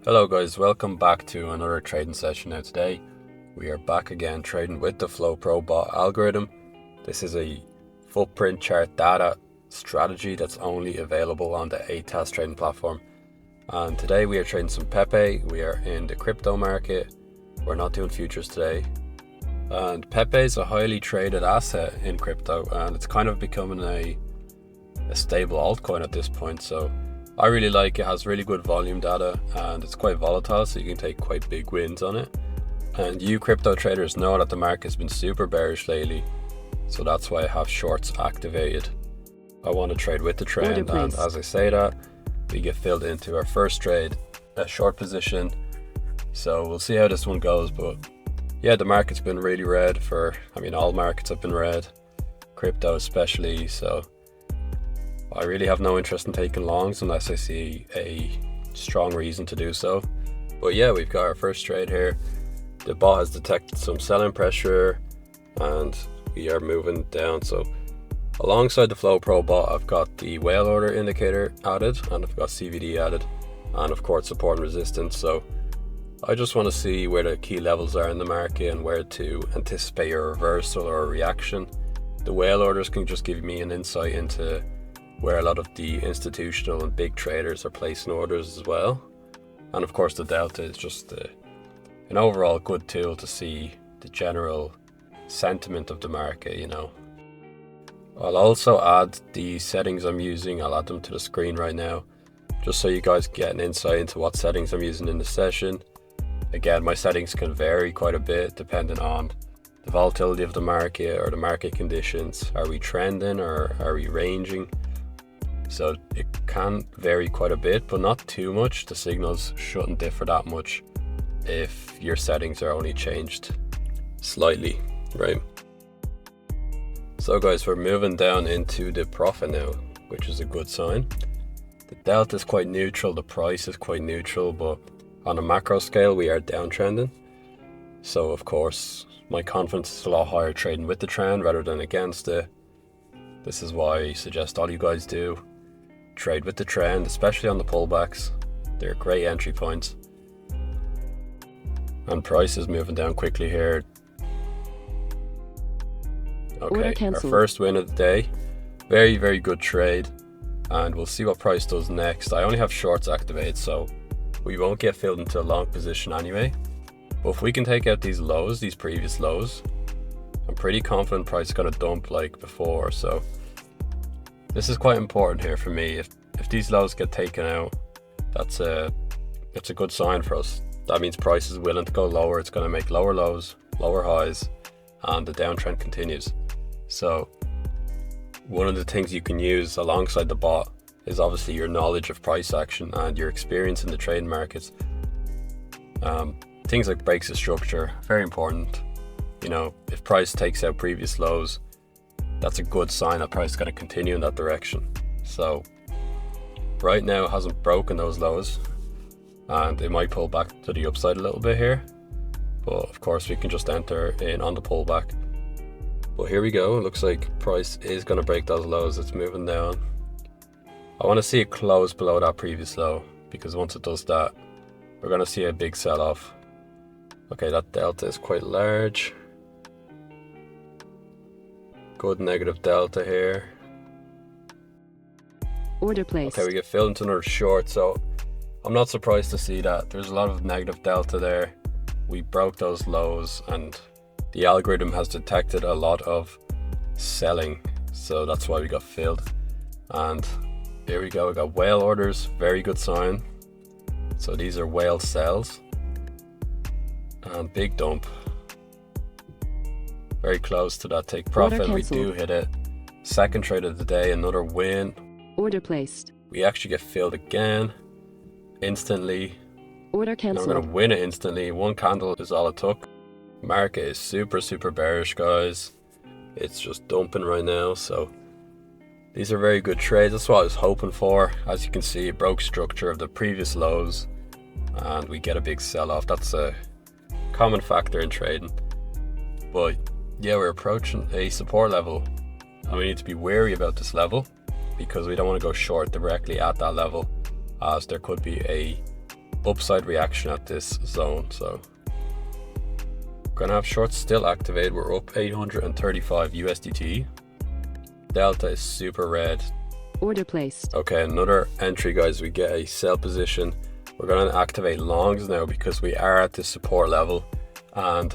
Hello guys, welcome back to another trading session. Now today we are back again trading with the FlowPro bot algorithm. This is a footprint chart data strategy that's only available on the ATAS trading platform. And today we are trading some Pepe. We are in the crypto market. We're not doing futures today. And Pepe is a highly traded asset in crypto, and it's kind of becoming a stable altcoin at this point. So I really like it. Has really good volume data and it's quite volatile, so you can take quite big wins on it. And you crypto traders know that the market's been super bearish lately, so that's why I have shorts activated. I want to trade with the trend, and as I say that, we get filled into our first trade, a short position. So we'll see how this one goes, but yeah, the market's been really red all markets have been red, crypto especially, so I really have no interest in taking longs unless I see a strong reason to do so. But yeah, we've got our first trade here. The bot has detected some selling pressure and we are moving down. So alongside the FlowPro bot, I've got the whale order indicator added, and I've got CVD added, and of course support and resistance. So I just want to see where the key levels are in the market and where to anticipate a reversal or a reaction. The whale orders can just give me an insight into where a lot of the institutional and big traders are placing orders as well. And of course the delta is just an overall good tool to see the general sentiment of the market, you know. I'll also add the settings I'm using. I'll add them to the screen right now, just so you guys get an insight into what settings I'm using in the session. Again, my settings can vary quite a bit depending on the volatility of the market or the market conditions. Are we trending or are we ranging? So it can vary quite a bit, but not too much. The signals shouldn't differ that much if your settings are only changed slightly, right? So guys, we're moving down into the profit now, which is a good sign. The delta is quite neutral, the price is quite neutral, but on a macro scale, we are downtrending. So of course, my confidence is a lot higher trading with the trend rather than against it. This is why I suggest all you guys do. Trade with the trend, especially on the pullbacks. They're great entry points. And price is moving down quickly here. Okay, our first win of the day. Very, very good trade. And we'll see what price does next. I only have shorts activated, so we won't get filled into a long position anyway. But if we can take out these lows, these previous lows, I'm pretty confident price is going to dump like before. So this is quite important here for me. If these lows get taken out, that's a good sign for us. That means price is willing to go lower. It's going to make lower lows, lower highs, and the downtrend continues. So one of the things you can use alongside the bot is obviously your knowledge of price action and your experience in the trading markets. Things like breaks of structure, very important. You know, if price takes out previous lows, that's a good sign that price is going to continue in that direction. So right now it hasn't broken those lows, and it might pull back to the upside a little bit here, but of course we can just enter in on the pullback. But here we go. It looks like price is going to break those lows. It's moving down. I want to see it close below that previous low, because once it does that, we're going to see a big sell-off. Okay, that delta is quite large. Good negative delta here. Order placed. Okay, we get filled into another short, so I'm not surprised to see that. There's a lot of negative delta there. We broke those lows and the algorithm has detected a lot of selling, so that's why we got filled. And here we go, we got whale orders, very good sign. So these are whale sells. And big dump. Very close to that take profit. We do hit it. Second trade of the day, another win. Order placed. We actually get filled again instantly. Order canceled. We're going to win it instantly. One candle is all it took. Market is super bearish, guys. It's just dumping right now. So these are very good trades. That's what I was hoping for. As you can see, it broke structure of the previous lows and we get a big sell-off. That's a common factor in trading. But yeah, we're approaching a support level and we need to be wary about this level because we don't want to go short directly at that level, as there could be a upside reaction at this zone. So we're gonna have shorts still activated. We're up 835 USDT. Delta is super red. Order placed. Okay, another entry, guys. We get a sell position. We're gonna activate longs now because we are at this support level. And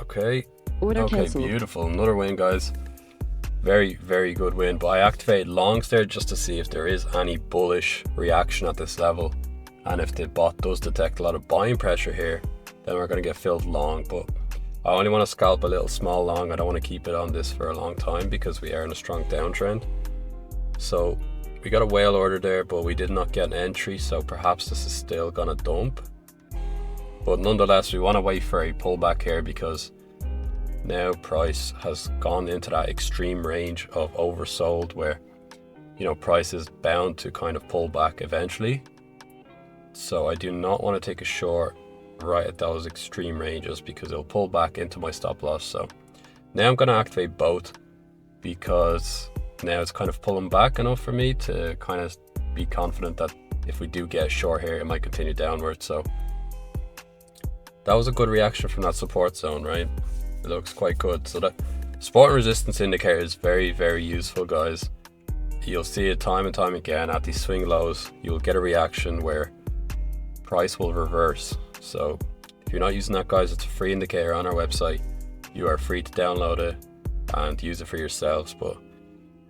okay, Cancelled. beautiful. Another win, guys. Very, very good win. But I activate longs there just to see if there is any bullish reaction at this level. And if the bot does detect a lot of buying pressure here, then we're going to get filled long. But I only want to scalp a little small long. I don't want to keep it on this for a long time because we are in a strong downtrend. So we got a whale order there, but we did not get an entry. So perhaps this is still going to dump. But nonetheless, we want to wait for a pullback here because now price has gone into that extreme range of oversold where, you know, price is bound to kind of pull back eventually. So I do not want to take a short right at those extreme ranges because it'll pull back into my stop loss. So now I'm going to activate both because now it's kind of pulling back enough for me to kind of be confident that if we do get a short here, it might continue downwards. So that was a good reaction from that support zone, right? It looks quite good. So the support and resistance indicator is very, very useful, guys. You'll see it time and time again at these swing lows. You'll get a reaction where price will reverse. So if you're not using that, guys, it's a free indicator on our website. You are free to download it and use it for yourselves. But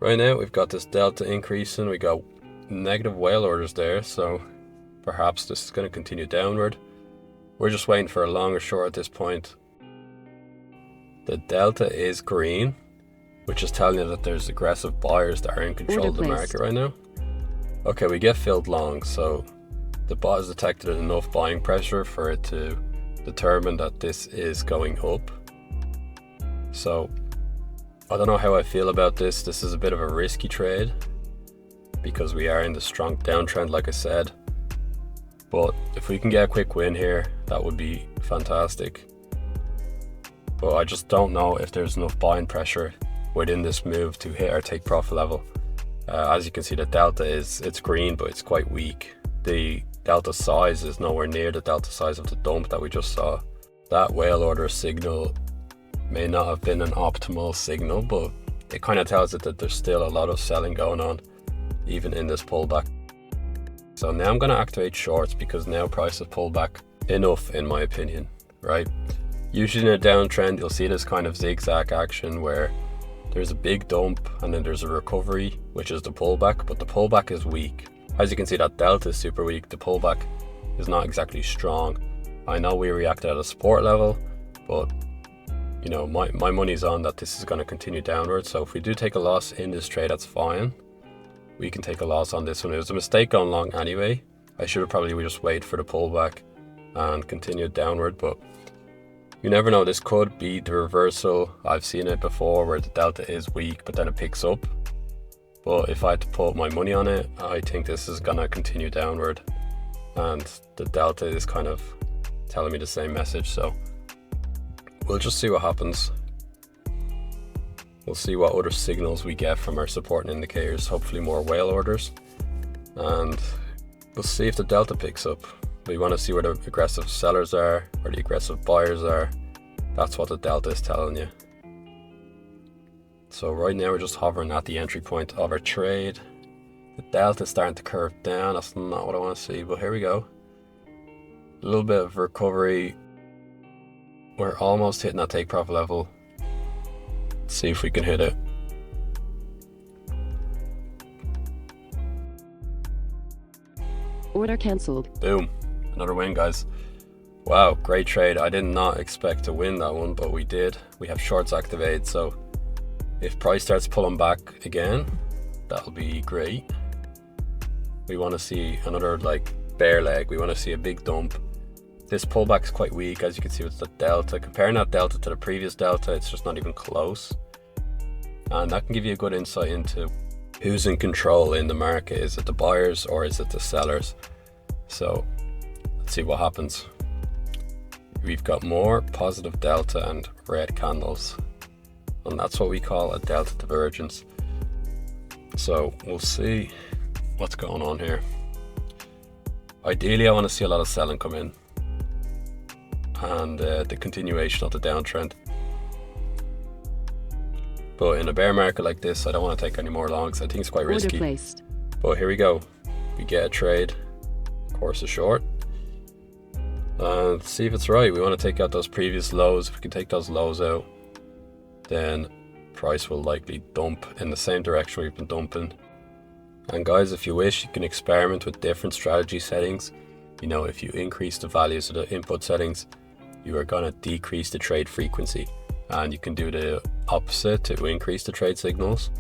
right now we've got this delta increasing. We got negative whale orders there. So perhaps this is going to continue downward. We're just waiting for a long or short at this point. The delta is green, which is telling you that there's aggressive buyers that are in control of the market right now. Okay, we get filled long, so the bot has detected enough buying pressure for it to determine that this is going up. So I don't know how I feel about this. This is a bit of a risky trade because we are in the strong downtrend, like I said. But if we can get a quick win here, that would be fantastic. But I just don't know if there's enough buying pressure within this move to hit our take profit level. As you can see, the delta it's green, but it's quite weak. The delta size is nowhere near the delta size of the dump that we just saw. That whale order signal may not have been an optimal signal, but it kind of tells it that there's still a lot of selling going on, even in this pullback. So now I'm going to activate shorts because now price has pulled back enough, in my opinion, right? Usually in a downtrend, you'll see this kind of zigzag action where there's a big dump and then there's a recovery, which is the pullback, but the pullback is weak. As you can see, that delta is super weak. The pullback is not exactly strong. I know we reacted at a support level, but you know, my money's on that this is going to continue downward. So if we do take a loss in this trade, that's fine. We can take a loss on this one. It was a mistake going long anyway. I should have probably just waited for the pullback and continued downward, but you never know. This could be the reversal. I've seen it before where the delta is weak, but then it picks up. But if I had to put my money on it, I think this is going to continue downward. And the delta is kind of telling me the same message. So we'll just see what happens. We'll see what other signals we get from our support indicators. Hopefully more whale orders. And we'll see if the delta picks up. We want to see where the aggressive sellers are, where the aggressive buyers are. That's what the delta is telling you. So right now we're just hovering at the entry point of our trade. The delta is starting to curve down. That's not what I want to see, but here we go. A little bit of recovery. We're almost hitting that take profit level. Let's see if we can hit it. Order cancelled. Boom. Another win, guys. Wow, great trade. I did not expect to win that one, but we did. We have shorts activated, so if price starts pulling back again, that'll be great. We want to see another like bear leg. We want to see a big dump. This pullback is quite weak, as you can see with the delta. Comparing that delta to the previous delta, it's just not even close. And that can give you a good insight into who's in control in the market. Is it the buyers or is it the sellers? So let's see what happens. We've got more positive delta and red candles, and that's what we call a delta divergence. So we'll see what's going on here. Ideally, I want to see a lot of selling come in and the continuation of the downtrend. But in a bear market like this, I don't want to take any more longs. I think it's quite risky. Order placed. But here we go. We get a trade, course is short. And see if it's right. We want to take out those previous lows. If we can take those lows out, then price will likely dump in the same direction we've been dumping. And guys, if you wish, you can experiment with different strategy settings. You know, if you increase the values of the input settings, you are going to decrease the trade frequency. And you can do the opposite to increase the trade signals.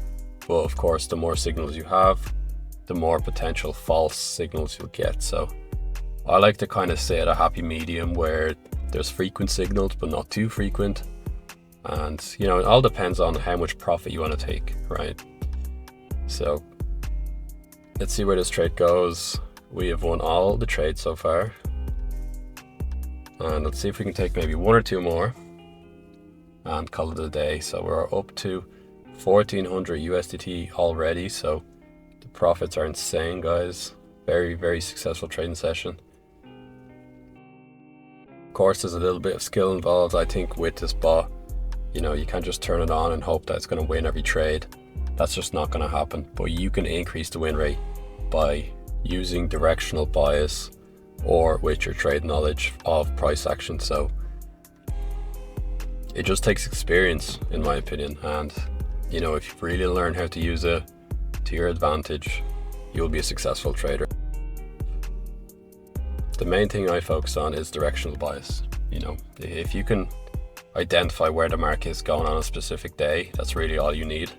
But of course, the more signals you have, the more potential false signals you'll get. So I like to kind of stay at a happy medium where there's frequent signals, but not too frequent. And, you know, it all depends on how much profit you want to take, right? So let's see where this trade goes. We have won all the trades so far. And let's see if we can take maybe one or two more and call it a day. So we're up to 1400 USDT already. So the profits are insane, guys. Very, very successful trading session. Of course, there's a little bit of skill involved. I think with this bot, you know, you can't just turn it on and hope that it's going to win every trade. That's just not going to happen. But you can increase the win rate by using directional bias or with your trade knowledge of price action. So it just takes experience, in my opinion. And, you know, if you really learn how to use it to your advantage, you'll be a successful trader. The main thing I focus on is directional bias. You know, if you can identify where the market is going on a specific day, that's really all you need.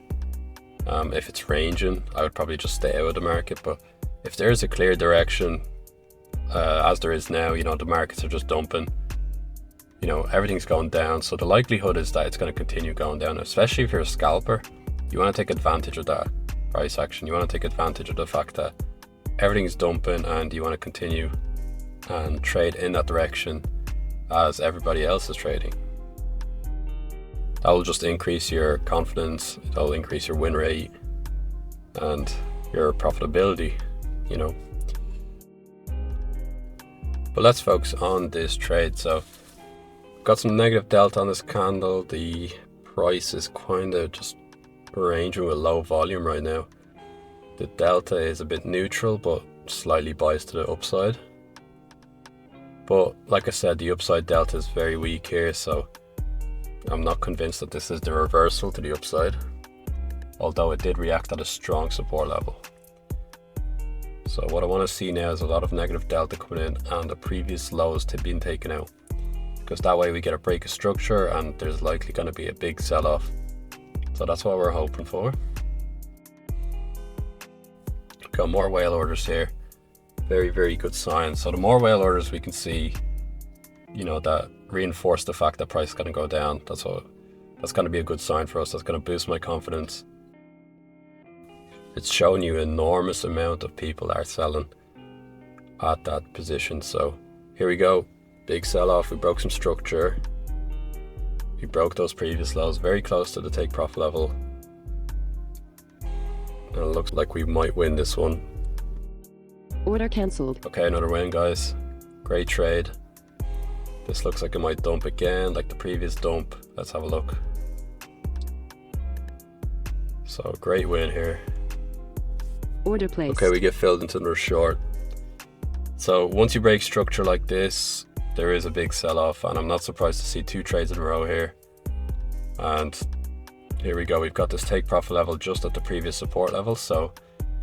If it's ranging, I would probably just stay out of the market. But if there's a clear direction, as there is now, you know, the markets are just dumping, you know, everything's going down. So the likelihood is that it's going to continue going down, especially if you're a scalper. You want to take advantage of that price action. You want to take advantage of the fact that everything's dumping and you want to continue and trade in that direction as everybody else is trading. That will just increase your confidence, it'll increase your win rate and your profitability, you know. But let's focus on this trade. So got some negative delta on this candle. The price is kind of just ranging with low volume right now. The delta is a bit neutral but slightly biased to the upside. But like I said, the upside delta is very weak here, so I'm not convinced that this is the reversal to the upside, although it did react at a strong support level. So what I want to see now is a lot of negative delta coming in and the previous lows being taken out, because that way we get a break of structure and there's likely going to be a big sell-off. So that's what we're hoping for. Got more whale orders here. Very, very good sign. So the more whale orders we can see, you know, that reinforce the fact that price is going to go down. That's going to be a good sign for us. That's going to boost my confidence. It's showing you an enormous amount of people are selling at that position. So here we go. Big sell-off. We broke some structure. We broke those previous lows, very close to the take profit level. And it looks like we might win this one. Order cancelled. Okay, another win, guys. Great trade. This looks like it might dump again, like the previous dump. Let's have a look. So, great win here. Order placed. Okay, we get filled into another short. So, once you break structure like this, there is a big sell-off, and I'm not surprised to see two trades in a row here. And here we go. We've got this take profit level just at the previous support level. So,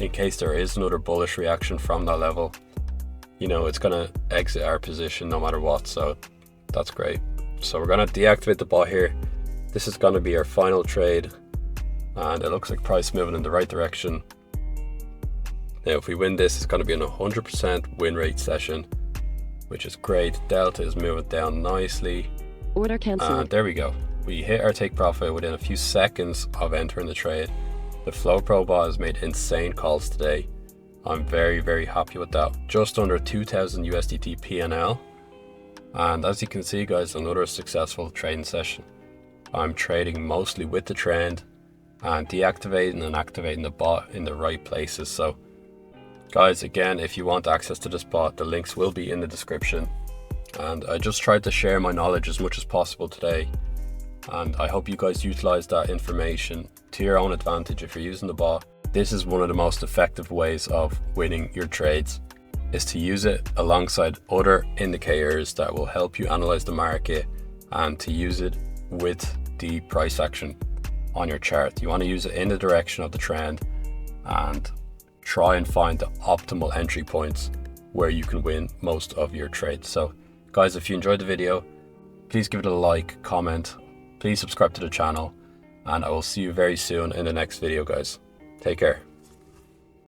in case there is another bullish reaction from that level, you know, it's going to exit our position no matter what. So that's great. So we're going to deactivate the bot here. This is going to be our final trade, and it looks like price moving in the right direction. Now if we win this, it's going to be an 100% win rate session, which is great. Delta is moving down nicely. Order cancelled. And there we go. We hit our take profit within a few seconds of entering the trade. The FlowPro bot has made insane calls today. I'm very, very happy with that. Just under 2,000 USDT PNL. And as you can see, guys, another successful trading session. I'm trading mostly with the trend and deactivating and activating the bot in the right places. So Guys, again, if you want access to this bot, the links will be in the description. And I just tried to share my knowledge as much as possible today. And I hope you guys utilize that information to your own advantage if you're using the bot. This is one of the most effective ways of winning your trades, is to use it alongside other indicators that will help you analyze the market, and to use it with the price action on your chart. You want to use it in the direction of the trend and try and find the optimal entry points where you can win most of your trades. So guys, if you enjoyed the video, please give it a like, comment, please subscribe to the channel, and I will see you very soon in the next video, guys. Take care.